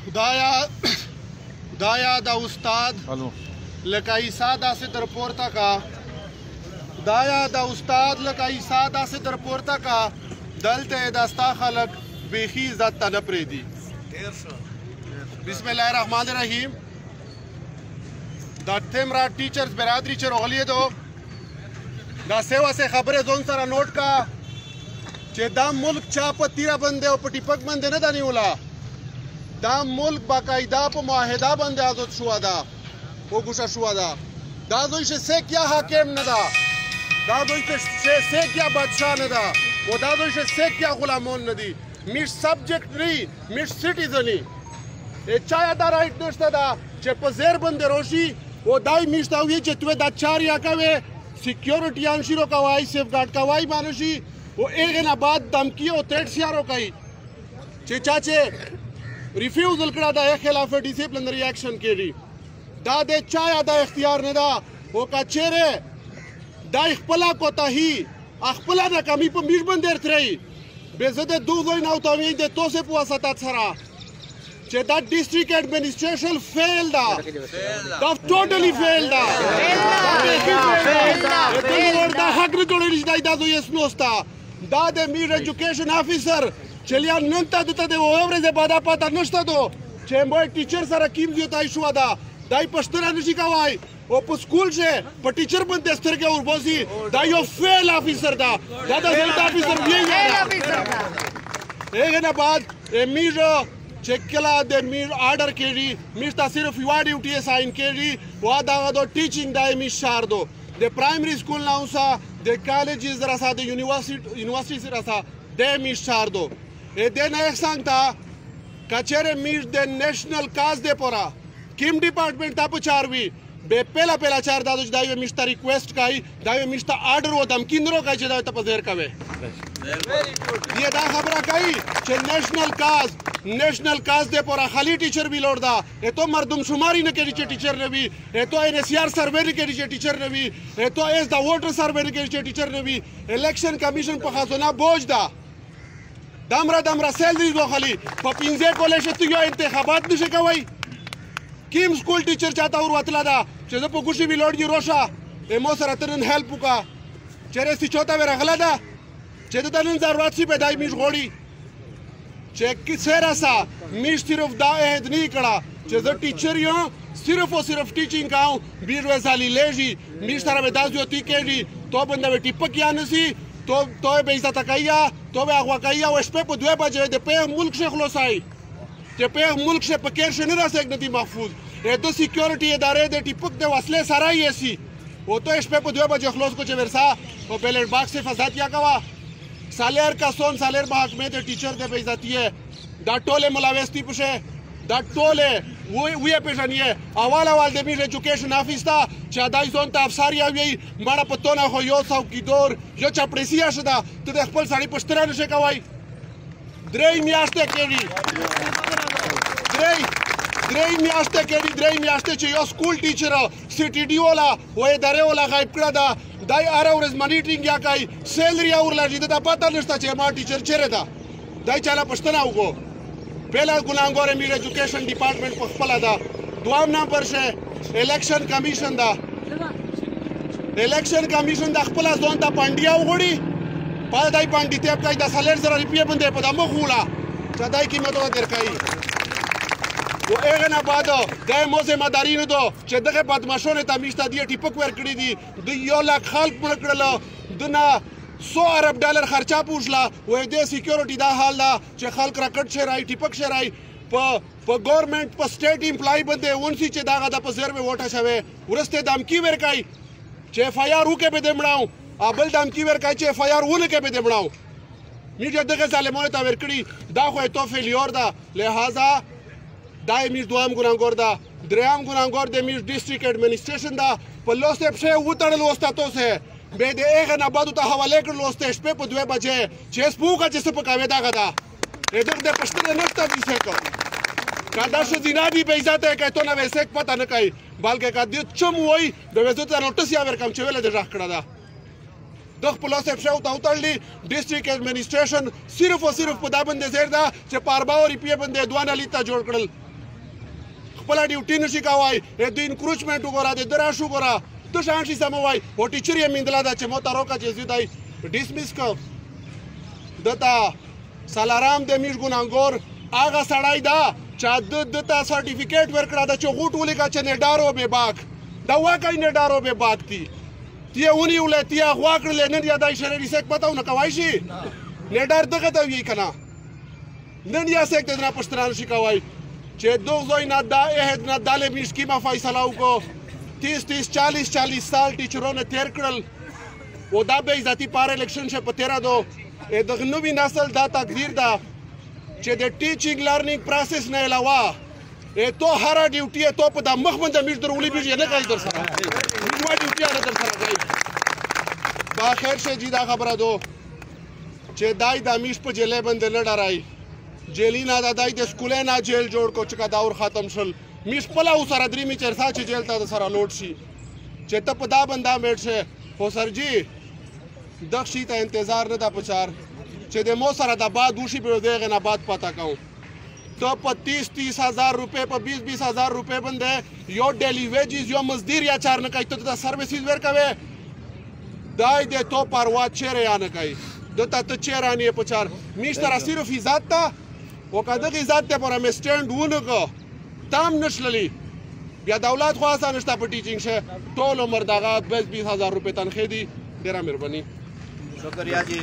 خدایا دا استاد لکه عیسی داسې در پورته کا خدایا دا استاد لکه عیسی داسې در پورته کا دلته دا ستا خلک بیخي عزت ته نه پرېږدي. بسم الله الرحمن الرحیم. دا تمرا ټیچرز برادری چې راغلی دو دا سیواسې خبرې ځون سره نوټ کا چې دا ملک چا په تیره باندې او په ټیپک باندې نه ده نیوله. دا ملک باقاعده په معاهده باندې آزاد شوه ده وګوښه شوه ده. دا دوی چې سیک یا حاکم نه ده، دا دوی چې سیک یا بادشاه نه ده، و دا دوی چې سیک یا غلامون نه دي. میش سبجیکټ نه میش سیټیزن چا دا رایټ نشته ده چې په زیر باندې روشي و دای میش ته وایي چې تو دا چاریا کوې سیکیورټیان شروع کوای سیف ګارډ کوای مانوشي و هغې نه بعد دمکي او تھریټس یارو کوي چې چا چې ریفیوزل کړه د هغې خلاف ډسپلنري ایکشن کېږي. دا د چا دا اختیار نه ده. خو که چیرې دا خپله کوتاهي خپله ناکامي په میش باندې ارترئ بې زه د دو زوی نه ورته د توسې په واسطت سره چې دا ډسټرکټ ایډمنسټریشن فیل ده، دا ټوټلی فیل ده، دا حق نه جوړېږي چې دا زوی یې سنوسته. دا د میډ ایجوکیشن افیسر چې لیا نن ته دته د یوې ورځې بعده پته نشته دو چې موږ ټیچر سره کیم زیاتای شوه ده دا یې پوښتنه نشي کوای او په سکول چې په ټیچر باندې سترګې ورباسي دا یو فیل افیسر ده. دا د هیلت افیسر هغې نه بعد میډ چې کله د میډ آرډر کېږي میډ ته صرف یوه ډیوټي اساین کېږي و دغه دو ټیچینګ دا یې میډ شار دو د پرایمري سکول نه اوسه د کالجز رسه د یونیورسټي رسه د میډ شار دو. دې نه یې څنګ که چیرې میډ د نیشنل کاز دی پوره کیم ډپارټمنټ ته په چار وي به پهلا چار دا چې دا یو میډ ته ریکویسټ کوي دا یو میډ ته آرډر و دمکي نه راکوي چې دا ته په زیر کوي. یہ دا خبره کوي چې نیشنل کاز دے پورا خالی ٹیچر بھی لوڑ دا اے تو مردم شماری نہ کری چے ٹیچر نے بھی اے تو NSR سروے نہ کری چے ٹیچر نے بھی اے تو ایس دا ووٹر سروے نہ کری چے ٹیچر نے بھی الیکشن کمیشن په خاصونه بوج دا دمرا سیل دی دو خالی په پینځه کولې شته یو انتخابات نشي کوي. کیم سکول ټیچر چاته ور وتلا دا چې زه په ګوشي وی لوړ دی روشا اے مو سره ترن هیلپ وکا چیرې سی چوتا ورغلا دا چې د نن ضرورت سی پیدای میش غوړي چې کیسه راسا میش صرف دا عہد نہیں کړه چې زه ټیچر یم صرف او صرف ټیچینګ کاؤں بیر ویسالی لیجی میش سره به داس یوتی کېږي تو بنده ټیپک یا نسی تو به عزت کایا تو به اغوا کایا او شپه په 2 بجې د په ملک شیخ خلاصای چې په ملک شه پکیر شنه راسګ ندی محفوظ د سکیورټي ادارې د ټیپک د وسلې سره یې سی او تو شپه په 2 بجې خلاص کو چې ورسا او بیلټ باکس سے فساد کیا کوا سالیر کا سون سالیر محکمه د ټیچر د بیزتی ہے دا ټوله ملاوستی پشه دا ټوله وی پېژنې اول د میډ ایجوکیشن افیس ته چې دای زون ته افسر یا وی مړه پتونه خو یو څوکیدور یو چپړسیا شته ته د خپل سړی پښتنه نشي کوي. درې میاشتې کېږي درې میاشتې چې یو سکول ټیچر CTD والا و ادارې والا غایب کړه دا دای هره ورځ مانیټرینګ یا کوي سیلري اورلاږي دا پته نشته چې ما ټیچر چیرې ده دای چاله پښتنه وکړو. پهلا ګناهګار میډ ایجوکیشن ډپارټمنټ په خپله ده. دوام نمبر شه الیکشن کمیشن ده. الیکشن کمیشن د خپله ځان ته پانډیا وغوړي په دای پانډیتیب کوي د 40,000 روپیې باندې په د مخ وړه چې دای قیمت درکوي. و هغې نه بعد دی مو ذمهداري نه ده چې دغه بدماشانو ته میشته دي ټیپک ورکړي دي د 1 لک خلک مړه کړله دونه 100 ارب ډالر خرچه پوښله و د سکیورټي دا حال ده چې خلک راکټ شرای ټیپک شرای په ګورنمنټ په سټیټ امپلای باندې ونسی چې دغه د په زیر به وټه شوی ورسته دمکی ورکای چې FIR وکړي به دې مړاو بل دمکی ورکای چې FIR ونه کې به دې مړاو. میډیا دغه ظالمانو ته ورکړي دا خو تو فیلیور ده. لہذا دا میډ دوام ګناهګار ده. دریم ګناهګار د میډ ډسټرکټ ایډمنسټریشن ده. په لوسته پښې وتړل وسته سه به د هغه نه بعد ته حواله کړل لوسته شپه په 2 بجې چې سپوکه چې څه پکاوي دغه ده دغه د پښتنه نشته دي څه کو کدا شو دینادي به عزت ہے کہتو نہ ویسے پتہ نہ کای بلکہ کدی چم وای د وزت نوټس یا ورکم چې ویل د راخ کړه ده د خپل صاحب شو ته وتړلی ډیسټریکټ ایڈمنسټریشن صرف او صرف په دا باندې زیر ده چې پارباوري پی باندې دوانه لیتا جوړ کړل خپل ډیوټي نشي کوای د انکروچمنت وګوره د دراشو وګوره ته شان شي سموای او ټیچر یې میندلا دا چې مو تاروکا چې زیدای ډیسمس کو دتا سالارام د میش ګونانګور هغه سړی دا چې دتا سرټیفیکیټ ورکړه دا چې غوټ ولګه چې نه ډارو به باک دا واقعي نه ډارو به باک تی تیه ونیولې تیه غوا کړلې نن یا دای شرعي سیک پتاو نه کوای شي نه ډار دغه ته وی کنه نن یا سیک ته نه پښتنان شي کوای چې دو زوی نه دا عہد نه داله میشکی ما فیصله وکړو 30-40 سال ټیچرونه تیر کړل او دا به عزتي پار الیکشن شه په 13 دو د نوې نسل دا تقدیر ده چې د ټیچینګ لرنینګ پروسس نه علاوه تو هر ډیوټي ته په د مخ باندې میش درولې بیږي نه کوي در سره میږي ډیوټي نه در سره کوي با خیر شه جی دا خبره دو چې دای د میش په جیلې باندې نه ډارای جیلینا د دای د سکولې نه جیل جوړ کو چې کا داور ختم شل میش پلا او سره درې می چرسا چې جیل ته سره لوټ شي چې ته په دا بندا میټ شه خو سر جی دغشي ته انتظار نه دا پچار چې د مو سره د باد وشي په دغه نه باد پتا کوم تو په 30,000 روپے په 20,000 روپے باندې یو ډیلی ویجز یو مزدور یا چار نه کوي ته د سرویسز ورکوي دای د تو پروا چیرې یا نه کوي دته ته چیرې نه پچار میش تر صرف عزت ته او کده عزت ته پر امسټند ونه کو تام نشللی بیا دولت خو آسان نشته په ټیچینګ شه ټول عمر دغه 20,000 روپے تنخواه دي ډیره مهرباني شکریہ جی